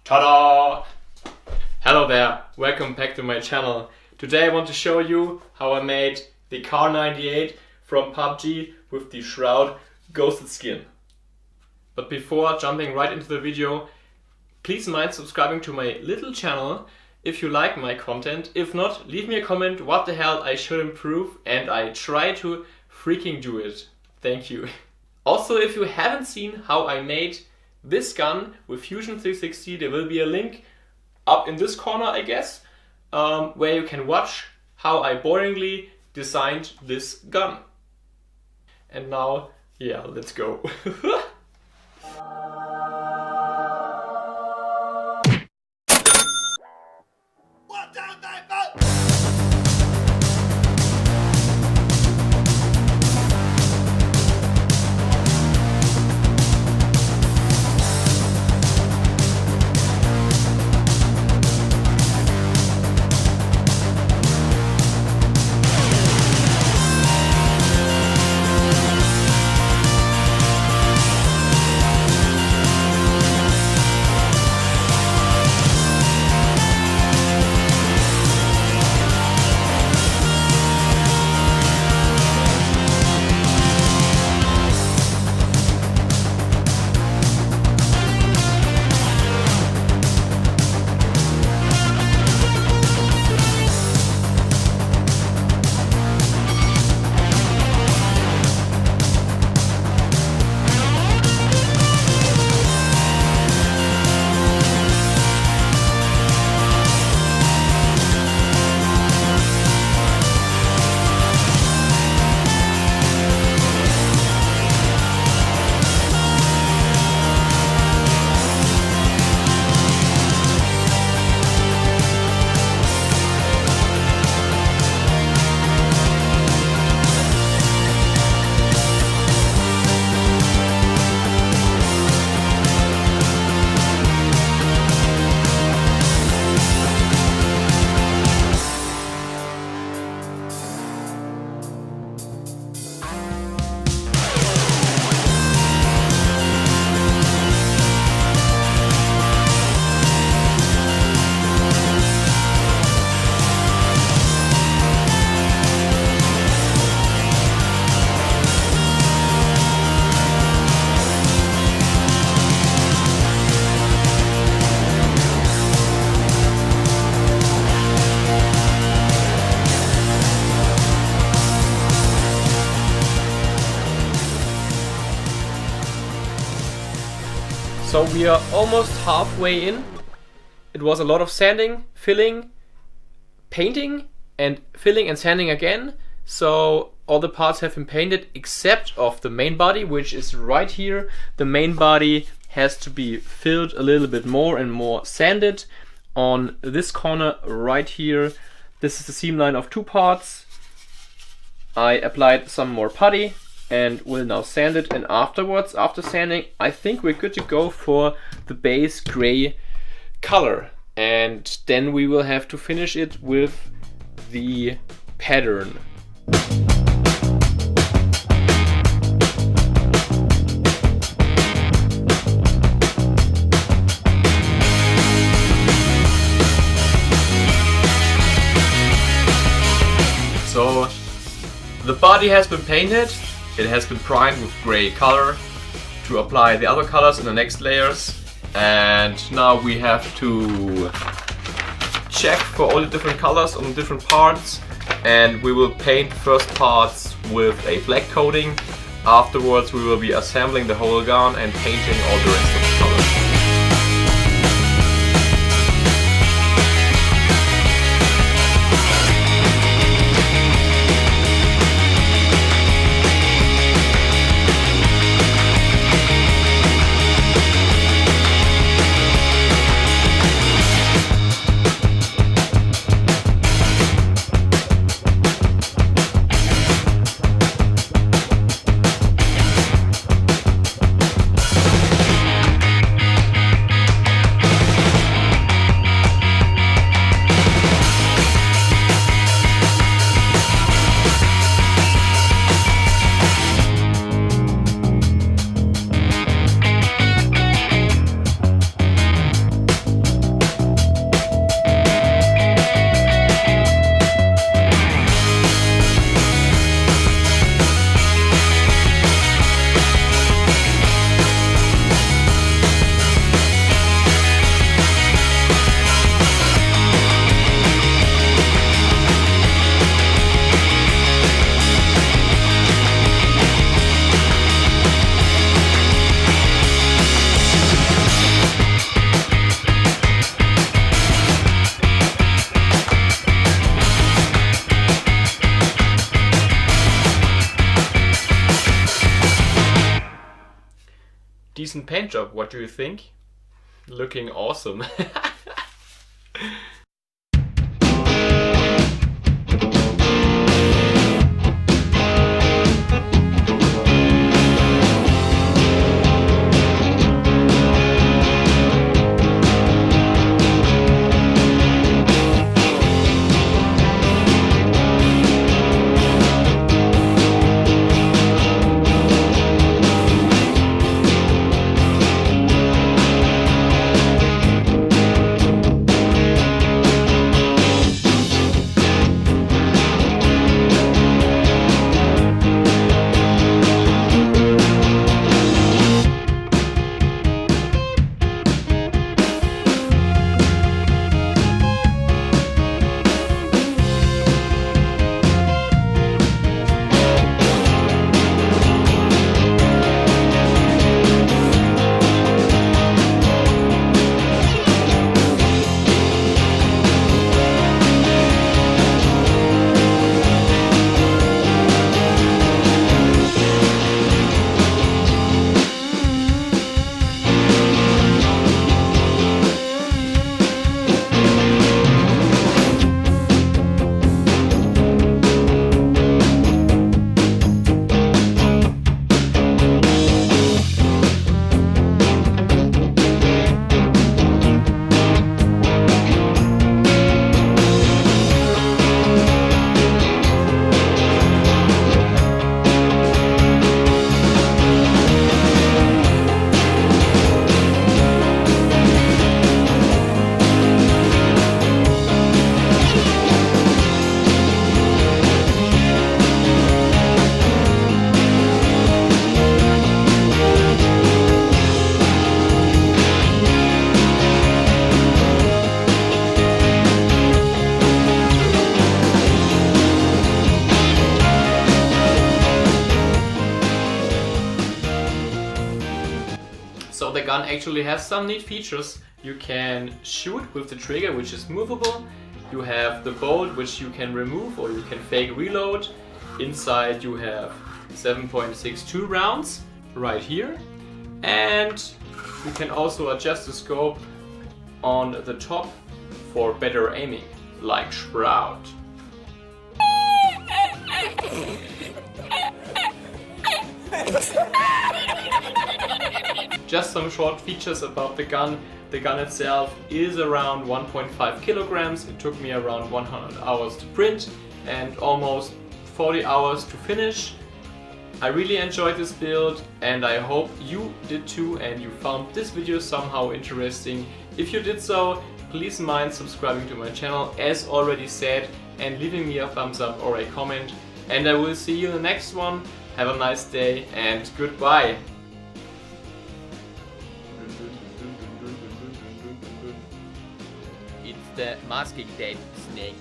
Ta-da! Hello there, welcome back to my channel. Today I want to show you how I made the Kar98 from PUBG with the Shroud Skin. But before jumping right into the video, please mind subscribing to my little channel if you like my content. If not, leave me a comment what the hell I should improve and I try to freaking do it. Thank you. Also, if you haven't seen how I made this gun with Fusion 360, there will be a link up in this corner, I guess, where you can watch how I boringly designed this gun. And now, yeah, let's go. So we are almost halfway in. It was a lot of sanding, filling, painting, and filling and sanding again. So all the parts have been painted except of the main body, which is right here. The main body has to be filled a little bit more and more sanded. On this corner right here, this is the seam line of 2 parts. I applied some more putty and will now sand it, and afterwards, after sanding, I think we're good to go for the base gray color, and then we will have to finish it with the pattern. So the body has been painted. It has been primed with gray color to apply the other colors in the next layers, and now we have to check for all the different colors on the different parts, and we will paint the first parts with a black coating. Afterwards we will be assembling the whole gun and painting all the rest of the colors. decent paint job. What do you think? Looking awesome. So the gun actually has some neat features. You can shoot with the trigger, which is movable. You have the bolt, which you can remove or you can fake reload. Inside you have 7.62 rounds right here. And you can also adjust the scope on the top for better aiming, like Shroud. Just some short features about the gun. The gun itself is around 1.5 kilograms. It took me around 100 hours to print and almost 40 hours to finish. I really enjoyed this build and I hope you did too and you found this video somehow interesting. If you did so, please mind subscribing to my channel as already said and leaving me a thumbs up or a comment. And I will see you in the next one. Have a nice day and goodbye. It's the masking tape snake.